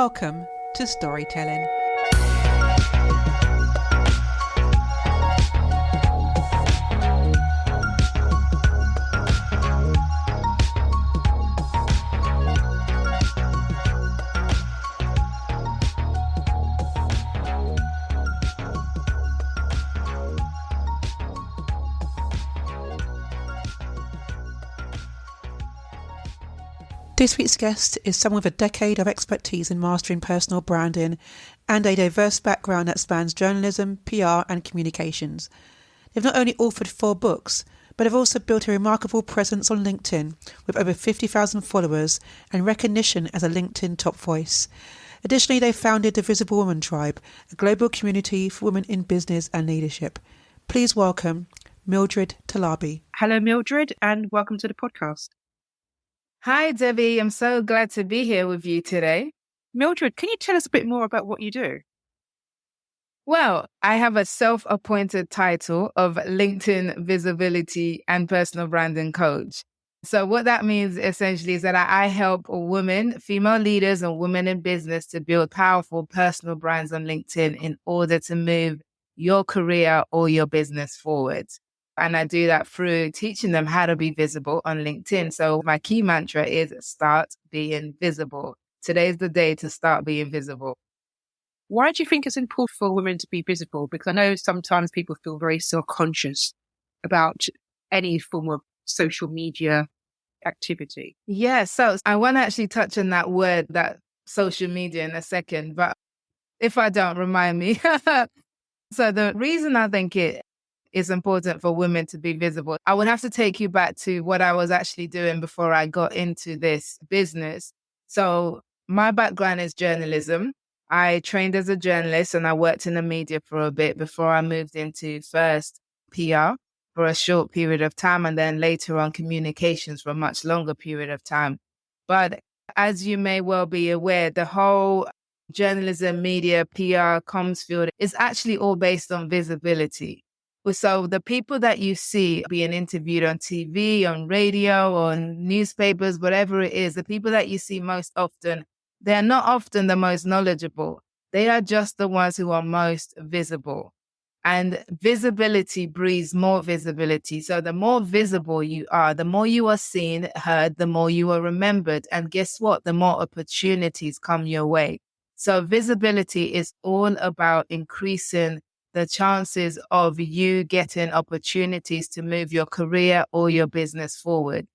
Welcome to Storytelling. This week's guest is someone with a decade of expertise in mastering personal branding and a diverse background that spans journalism, PR and communications. They've not only authored 4 books, but have also built a remarkable presence on LinkedIn with over 50,000 followers and recognition as a LinkedIn top voice. Additionally, they founded the Visible Woman Tribe, a global community for women in business and leadership. Please welcome Mildred Talabi. Hello, Mildred, and welcome to the podcast. Hi, Debbie. I'm so glad to be here with you today. Mildred, can you tell us a bit more about what you do? Well, I have a self-appointed title of LinkedIn Visibility and Personal Branding Coach. So what that means essentially is that I help women, female leaders and women in business to build powerful personal brands on LinkedIn in order to move your career or your business forward. And I do that through teaching them how to be visible on LinkedIn. So my key mantra is start being visible. Today's the day to start being visible. Why do you think it's important for women to be visible? Because I know sometimes people feel very self-conscious about any form of social media activity. Yeah, so I want to actually touch on that word, that social media, in a second. But if I don't, remind me. So the reason I think it's important for women to be visible, I would have to take you back to what I was actually doing before I got into this business. So my background is journalism. I trained as a journalist and I worked in the media for a bit before I moved into first PR for a short period of time and then later on communications for a much longer period of time. But as you may well be aware, the whole journalism, media, PR, comms field is actually all based on visibility. So the people that you see being interviewed on TV, on radio, on newspapers, whatever it is, the people that you see most often, they're not often the most knowledgeable. They are just the ones who are most visible. And visibility breeds more visibility. So the more visible you are, the more you are seen, heard, the more you are remembered. And guess what? The more opportunities come your way. So visibility is all about increasing the chances of you getting opportunities to move your career or your business forward.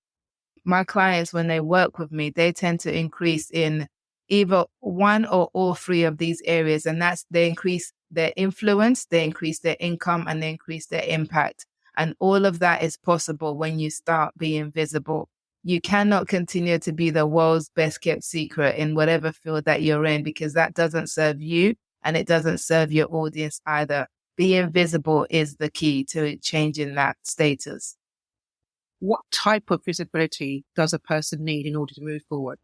My clients, when they work with me, they tend to increase in either one or all 3 of these areas. And that's they increase their influence, they increase their income, and they increase their impact. And all of that is possible when you start being visible. You cannot continue to be the world's best kept secret in whatever field that you're in, because that doesn't serve you and it doesn't serve your audience either. Being visible is the key to changing that status. What type of visibility does a person need in order to move forward?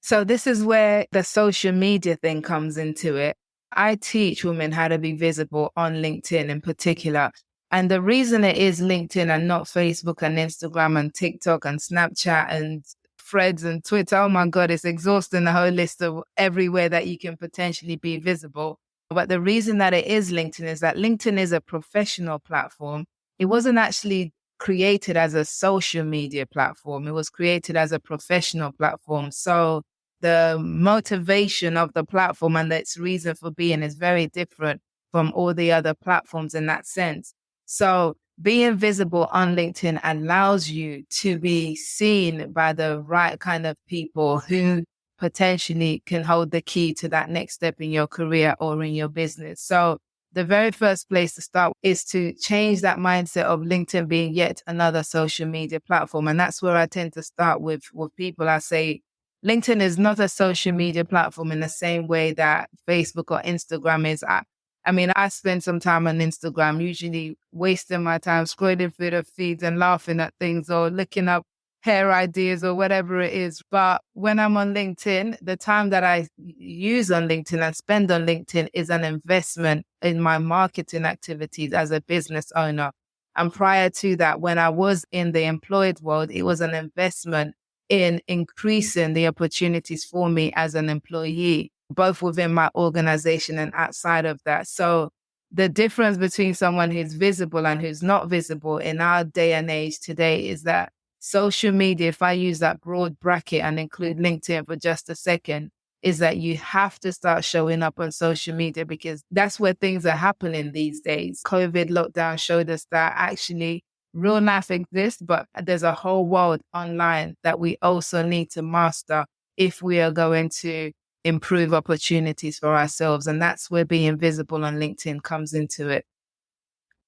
So this is where the social media thing comes into it. I teach women how to be visible on LinkedIn in particular. And the reason it is LinkedIn and not Facebook and Instagram and TikTok and Snapchat and Threads and Twitter, oh my God, it's exhausting, the whole list of everywhere that you can potentially be visible. But the reason that it is LinkedIn is that LinkedIn is a professional platform. It wasn't actually created as a social media platform. It was created as a professional platform. So the motivation of the platform and its reason for being is very different from all the other platforms in that sense. So being visible on LinkedIn allows you to be seen by the right kind of people who potentially can hold the key to that next step in your career or in your business. So the very first place to start is to change that mindset of LinkedIn being yet another social media platform. And that's where I tend to start with people. I say, LinkedIn is not a social media platform in the same way that Facebook or Instagram is. I spend some time on Instagram, usually wasting my time scrolling through the feeds and laughing at things or looking up hair ideas or whatever it is. But when I'm on LinkedIn, the time that I use on LinkedIn and spend on LinkedIn is an investment in my marketing activities as a business owner. And prior to that, when I was in the employed world, it was an investment in increasing the opportunities for me as an employee. both within my organization and outside of that. So the difference between someone who's visible and who's not visible in our day and age today is that social media, if I use that broad bracket and include LinkedIn for just a second, is that you have to start showing up on social media because that's where things are happening these days. COVID lockdown showed us that actually real life exists, but there's a whole world online that we also need to master if we are going to improve opportunities for ourselves. And that's where being visible on LinkedIn comes into it.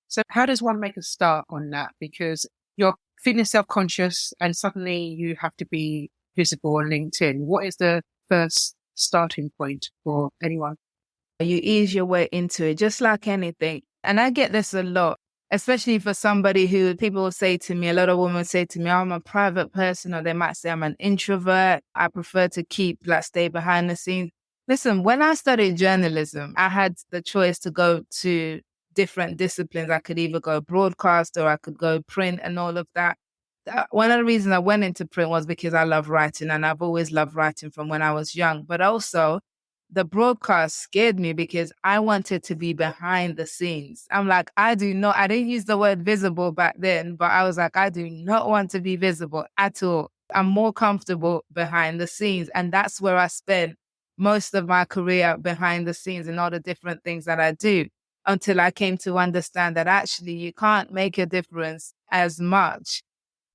So how does one make a start on that? Because you're feeling self-conscious and suddenly you have to be visible on LinkedIn. What is the first starting point for anyone? You ease your way into it, just like anything. And I get this a lot, especially for somebody who people will say to me, a lot of women say to me, I'm a private person, or they might say I'm an introvert. I prefer to stay behind the scenes. Listen, when I studied journalism, I had the choice to go to different disciplines. I could either go broadcast or I could go print and all of that. One of the reasons I went into print was because I love writing, and I've always loved writing from when I was young. But also, the broadcast scared me because I wanted to be behind the scenes. I'm like, I didn't use the word visible back then, but I was like, I do not want to be visible at all. I'm more comfortable behind the scenes. And that's where I spent most of my career, behind the scenes in all the different things that I do, until I came to understand that actually you can't make a difference as much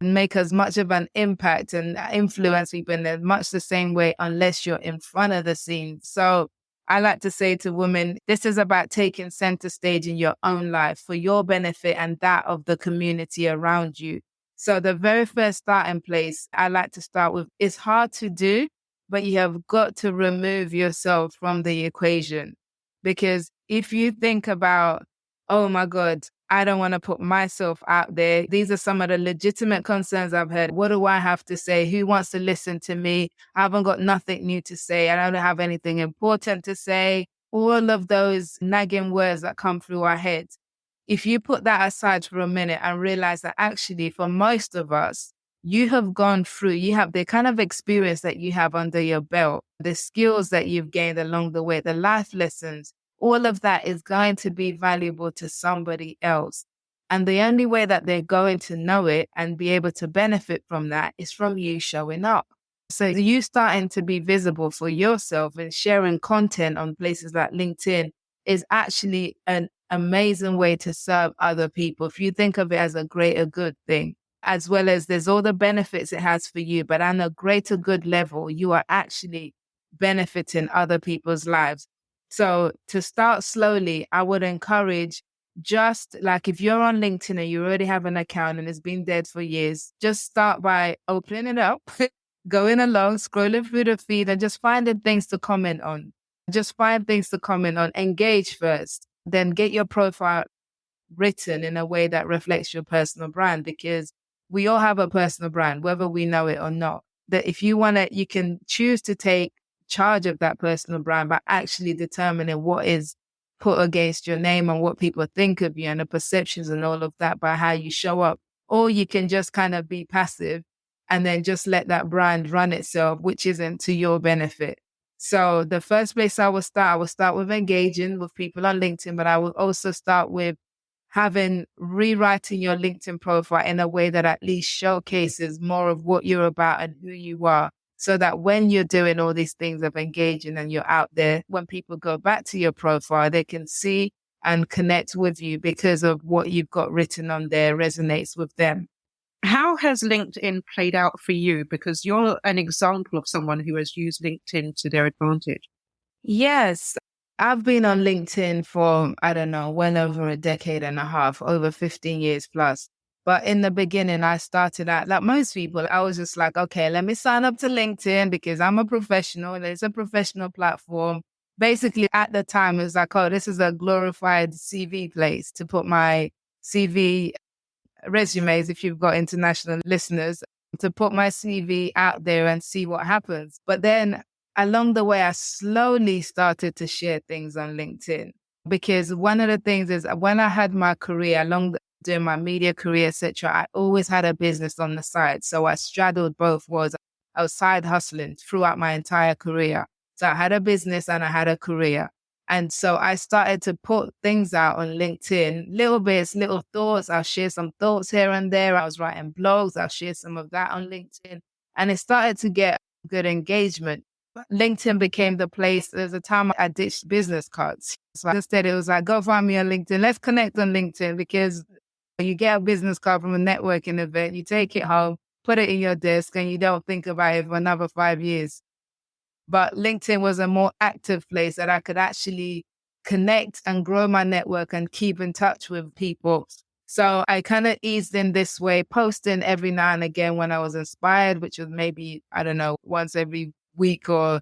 and make as much of an impact and influence people in much the same way unless you're in front of the scene. So I like to say to women, this is about taking center stage in your own life for your benefit and that of the community around you. So the very first starting place I like to start with, it's hard to do, but you have got to remove yourself from the equation. Because if you think about, oh my God, I don't want to put myself out there. These are some of the legitimate concerns I've heard. What do I have to say? Who wants to listen to me? I haven't got nothing new to say. I don't have anything important to say. All of those nagging words that come through our heads. If you put that aside for a minute and realize that actually for most of us, you have gone through, you have the kind of experience that you have under your belt, the skills that you've gained along the way, the life lessons, all of that is going to be valuable to somebody else. And the only way that they're going to know it and be able to benefit from that is from you showing up. So you starting to be visible for yourself and sharing content on places like LinkedIn is actually an amazing way to serve other people. If you think of it as a greater good thing, as well as there's all the benefits it has for you, but on a greater good level, you are actually benefiting other people's lives. So to start slowly, I would encourage, just like if you're on LinkedIn and you already have an account and it's been dead for years, just start by opening it up, going along, scrolling through the feed and just finding things to comment on. Just find things to comment on, engage first, then get your profile written in a way that reflects your personal brand, because we all have a personal brand, whether we know it or not. That if you want to, you can choose to take charge of that personal brand by actually determining what is put against your name and what people think of you and the perceptions and all of that by how you show up. Or you can just kind of be passive and then just let that brand run itself, which isn't to your benefit. So the first place I will start with engaging with people on LinkedIn, but I will also start with rewriting your LinkedIn profile in a way that at least showcases more of what you're about and who you are. So that when you're doing all these things of engaging and you're out there, when people go back to your profile, they can see and connect with you because of what you've got written on there resonates with them. How has LinkedIn played out for you? Because you're an example of someone who has used LinkedIn to their advantage. Yes, I've been on LinkedIn for, I don't know, well over a decade and a half, over 15 years plus. But in the beginning, I started out like most people. I was just like, okay, let me sign up to LinkedIn because I'm a professional. It's a professional platform. Basically, at the time, it was like, oh, this is a glorified CV place to put my CV resumes, if you've got international listeners, to put my CV out there and see what happens. But then along the way, I slowly started to share things on LinkedIn, because one of the things is when I had my career doing my media career, etc., I always had a business on the side. So I straddled both worlds. I was side hustling throughout my entire career. So I had a business and I had a career. And so I started to put things out on LinkedIn, little bits, little thoughts. I'll share some thoughts here and there. I was writing blogs. I'll share some of that on LinkedIn. And it started to get good engagement. LinkedIn became the place. There's a time I ditched business cards. So instead, it was like, go find me on LinkedIn. Let's connect on LinkedIn, because you get a business card from a networking event, you take it home, put it in your desk, and you don't think about it for another 5 years. But LinkedIn was a more active place that I could actually connect and grow my network and keep in touch with people. So I kind of eased in this way, posting every now and again when I was inspired, which was maybe, I don't know, once every week or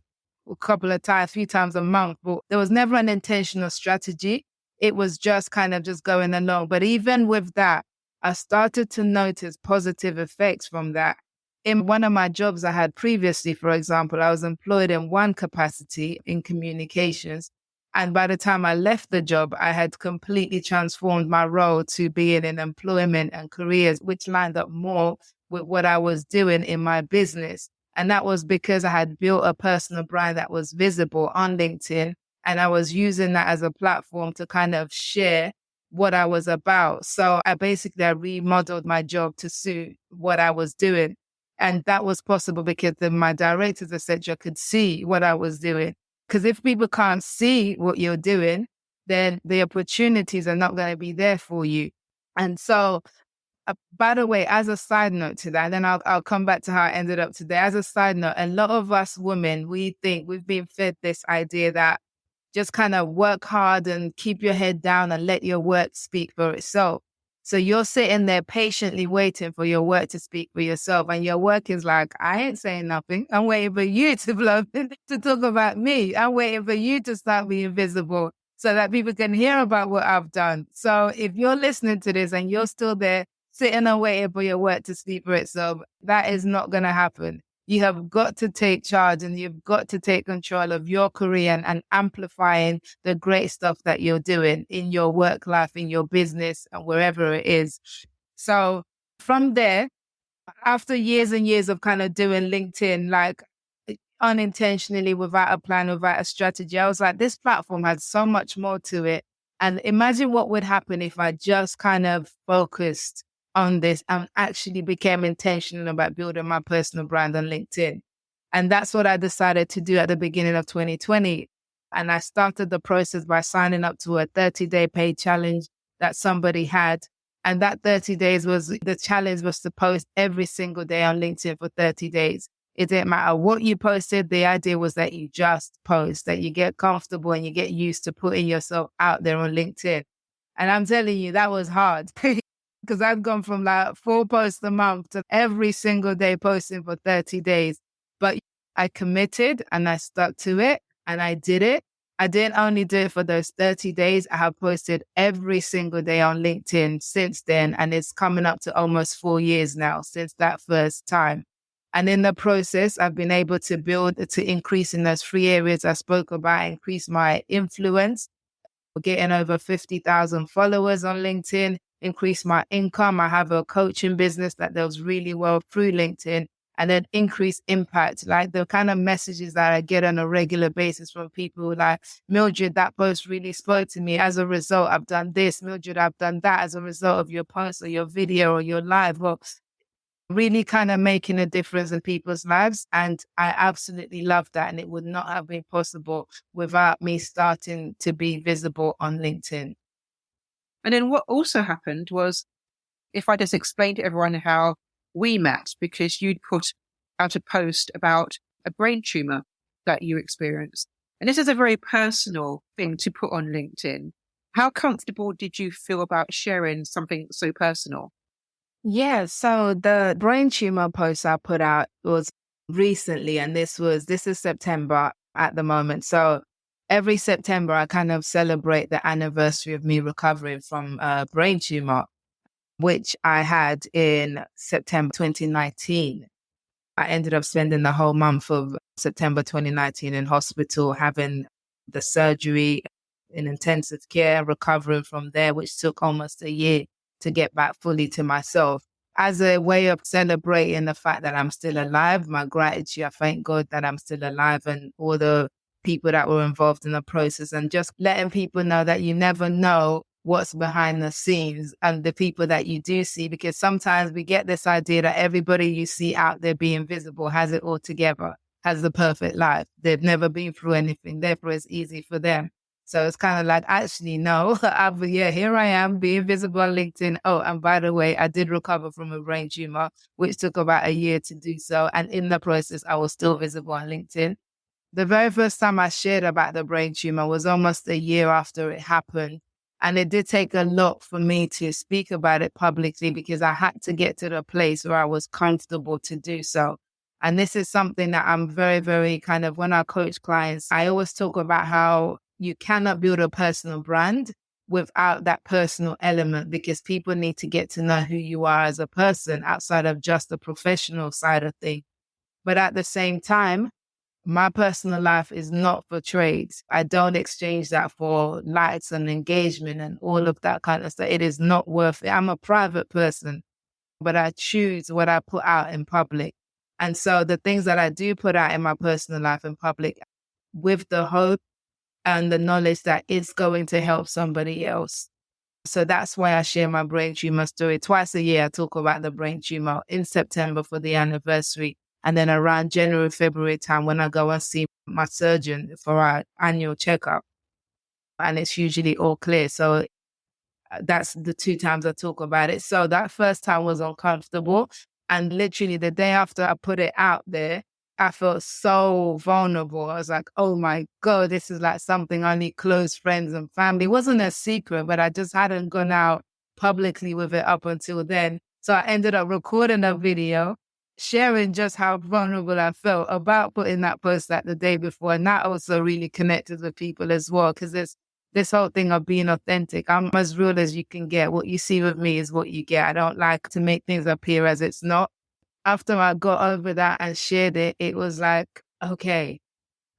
a couple of times, 3 times a month. But there was never an intentional strategy. It was just kind of just going along. But even with that, I started to notice positive effects from that. In one of my jobs I had previously, for example, I was employed in one capacity in communications. And by the time I left the job, I had completely transformed my role to being in employment and careers, which lined up more with what I was doing in my business. And that was because I had built a personal brand that was visible on LinkedIn. And I was using that as a platform to kind of share what I was about. So I remodeled my job to suit what I was doing. And that was possible because my directors, etc., could see what I was doing. Because if people can't see what you're doing, then the opportunities are not going to be there for you. And so, by the way, as a side note to that, then I'll come back to how I ended up today. As a side note, a lot of us women, we think we've been fed this idea that just kind of work hard and keep your head down and let your work speak for itself. So you're sitting there patiently waiting for your work to speak for yourself. And your work is like, I ain't saying nothing. I'm waiting for you to to talk about me. I'm waiting for you to start being visible so that people can hear about what I've done. So if you're listening to this and you're still there sitting and waiting for your work to speak for itself, that is not going to happen. You have got to take charge and you've got to take control of your career and amplifying the great stuff that you're doing in your work life, in your business, and wherever it is. So from there, after years and years of kind of doing LinkedIn, like unintentionally, without a plan, without a strategy, I was like, this platform has so much more to it. And imagine what would happen if I just kind of focused on this and actually became intentional about building my personal brand on LinkedIn. And that's what I decided to do at the beginning of 2020. And I started the process by signing up to a 30-day paid challenge that somebody had. And that 30 days the challenge was to post every single day on LinkedIn for 30 days. It didn't matter what you posted. The idea was that you just post, that you get comfortable and you get used to putting yourself out there on LinkedIn. And I'm telling you, that was hard. Because I've gone from like 4 posts a month to every single day posting for 30 days. But I committed and I stuck to it and I did it. I didn't only do it for those 30 days. I have posted every single day on LinkedIn since then. And it's coming up to almost 4 years now since that first time. And in the process, I've been able to increase in those 3 areas I spoke about, increase my influence, getting over 50,000 followers on LinkedIn, increase my income. I have a coaching business that does really well through LinkedIn, and then increase impact. Like the kind of messages that I get on a regular basis from people like, Mildred, that post really spoke to me. As a result, I've done this. Mildred, I've done that as a result of your post or your video or your live. Well, really kind of making a difference in people's lives. And I absolutely love that. And it would not have been possible without me starting to be visible on LinkedIn. And then what also happened was, if I just explain to everyone how we met, because you'd put out a post about a brain tumor that you experienced. And this is a very personal thing to put on LinkedIn. How comfortable did you feel about sharing something so personal? Yeah, so the brain tumor post I put out was recently, and this is September at the moment. So every September, I kind of celebrate the anniversary of me recovering from a brain tumor, which I had in September 2019. I ended up spending the whole month of September 2019 in hospital, having the surgery in intensive care, recovering from there, which took almost a year to get back fully to myself. As a way of celebrating the fact that I'm still alive, my gratitude, I thank God that I'm still alive, and all the people that were involved in the process, and just letting people know that you never know what's behind the scenes and the people that you do see, because sometimes we get this idea that everybody you see out there being visible has it all together, has the perfect life. They've never been through anything, therefore it's easy for them. So it's kind of like, actually, no, here I am being visible on LinkedIn. Oh, and by the way, I did recover from a brain tumor, which took about a year to do so. And in the process, I was still visible on LinkedIn. The very first time I shared about the brain tumor was almost a year after it happened. And it did take a lot for me to speak about it publicly, because I had to get to the place where I was comfortable to do so. And this is something that I'm very, very kind of, when I coach clients, I always talk about how you cannot build a personal brand without that personal element, because people need to get to know who you are as a person outside of just the professional side of things. But at the same time, my personal life is not for trades. I don't exchange that for likes and engagement and all of that kind of stuff. It is not worth it. I'm a private person, but I choose what I put out in public. And so the things that I do put out in my personal life in public, with the hope and the knowledge that it's going to help somebody else. So that's why I share my brain tumor story. Twice a year, I talk about the brain tumor, in September for the anniversary. And then around January, February time, when I go and see my surgeon for our annual checkup, and it's usually all clear. So that's the 2 times I talk about it. So that first time was uncomfortable. And literally the day after I put it out there, I felt so vulnerable. I was like, oh my God, this is like something only close friends and family. It wasn't a secret, but I just hadn't gone out publicly with it up until then. So I ended up recording a video, sharing just how vulnerable I felt about putting that post out the day before. And that also really connected with people as well, because there's this whole thing of being authentic. I'm as real as you can get. What you see with me is what you get. I don't like to make things appear as it's not. After I got over that and shared it, it was like, okay,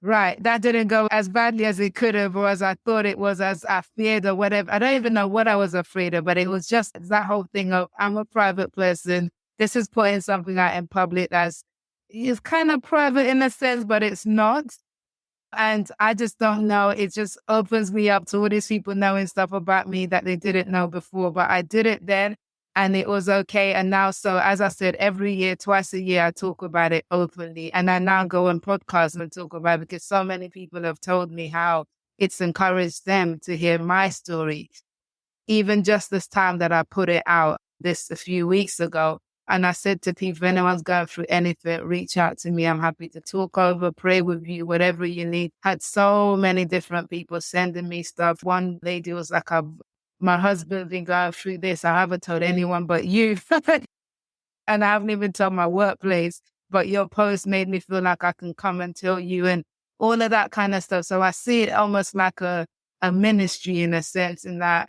right, that didn't go as badly as it could have, or as I thought it was, as I feared or whatever. I don't even know what I was afraid of, but it was just that whole thing of, I'm a private person. This is putting something out in public that's is kind of private in a sense, but it's not. And I just don't know. It just opens me up to all these people knowing stuff about me that they didn't know before. But I did it then, and it was okay. And now, so as I said, every year, twice a year, I talk about it openly. And I now go on podcasts and talk about it, because so many people have told me how it's encouraged them to hear my story. Even just this time that I put it out this a few weeks ago, and I said to people, if anyone's going through anything, reach out to me. I'm happy to talk over, pray with you, whatever you need. Had so many different people sending me stuff. One lady was like, my husband's been going through this. I haven't told anyone but you. And I haven't even told my workplace. But your post made me feel like I can come and tell you, and all of that kind of stuff. So I see it almost like a ministry in a sense, in that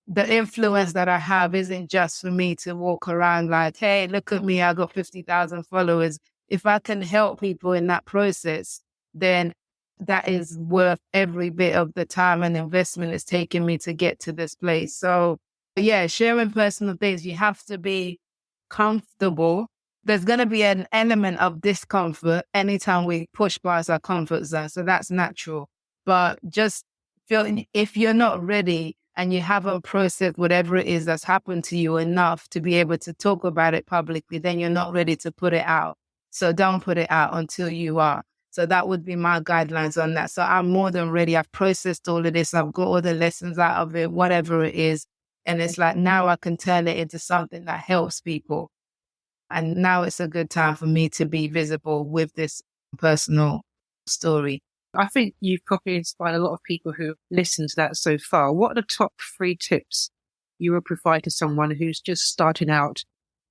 the influence that I have isn't just for me to walk around like, hey, look at me, I got 50,000 followers. If I can help people in that process, then that is worth every bit of the time and investment it's taken me to get to this place. So yeah, sharing personal things, you have to be comfortable. There's going to be an element of discomfort anytime we push past our comfort zone. So that's natural. But just feeling, if you're not ready and you haven't processed whatever it is that's happened to you enough to be able to talk about it publicly, then you're not ready to put it out. So don't put it out until you are. So that would be my guidelines on that. So I'm more than ready. I've processed all of this. I've got all the lessons out of it, whatever it is. And it's like, now I can turn it into something that helps people. And now it's a good time for me to be visible with this personal story. I think you've probably inspired a lot of people who listen to that so far. What are the top 3 tips you would provide to someone who's just starting out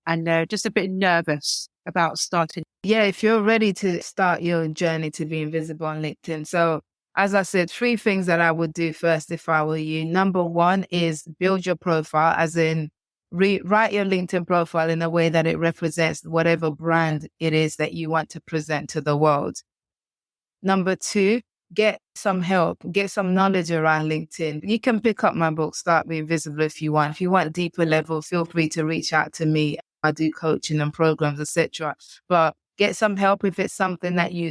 and they're just a bit nervous about starting? Yeah, if you're ready to start your journey to being visible on LinkedIn. So as I said, 3 things that I would do first if I were you. Number 1 is build your profile, as in write your LinkedIn profile in a way that it represents whatever brand it is that you want to present to the world. Number 2, get some help, get some knowledge around LinkedIn. You can pick up my book, Start Being Visible, if you want. If you want deeper level, feel free to reach out to me. I do coaching and programs, etc. But Get some help if it's something that you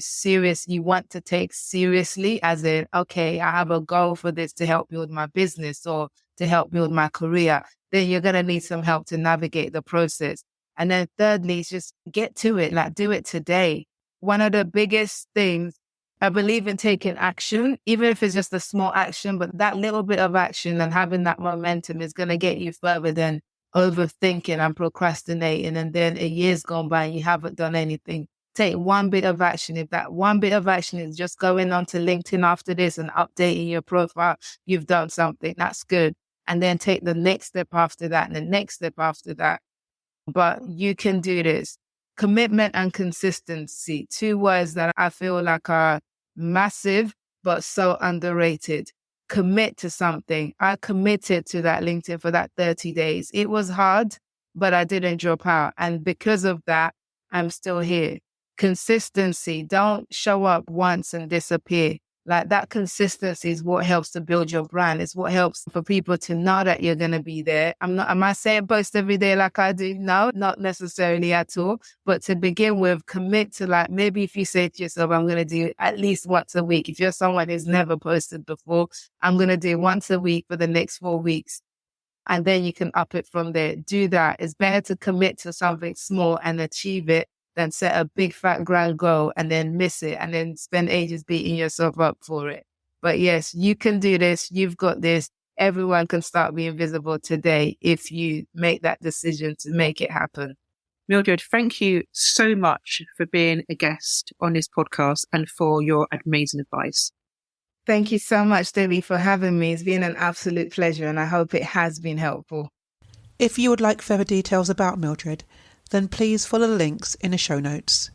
want to take seriously, as in, okay, I have a goal for this to help build my business or to help build my career. Then you're going to need some help to navigate the process. And then thirdly, is just get to it, like do it today. One of the biggest things, I believe in taking action, even if it's just a small action, but that little bit of action and having that momentum is going to get you further than overthinking and procrastinating. And then a year's gone by and you haven't done anything. Take one bit of action. If that one bit of action is just going onto LinkedIn after this and updating your profile, you've done something. That's good. And then take the next step after that and the next step after that. But you can do this. Commitment and consistency, 2 words that I feel like are massive, but so underrated. Commit to something. I committed to that LinkedIn for that 30 days. It was hard, but I didn't drop out. And because of that, I'm still here. Consistency. Don't show up once and disappear. Like that consistency is what helps to build your brand. It's what helps for people to know that you're going to be there. Am I saying post every day like I do? No, not necessarily at all. But to begin with, commit to like, maybe if you say to yourself, I'm going to do at least once a week. If you're someone who's never posted before, I'm going to do once a week for the next 4 weeks. And then you can up it from there. Do that. It's better to commit to something small and achieve it than set a big fat grand goal and then miss it and then spend ages beating yourself up for it. But yes, you can do this. You've got this. Everyone can start being visible today if you make that decision to make it happen. Mildred, thank you so much for being a guest on this podcast and for your amazing advice. Thank you so much, Debbie, for having me. It's been an absolute pleasure and I hope it has been helpful. If you would like further details about Mildred, then please follow the links in the show notes.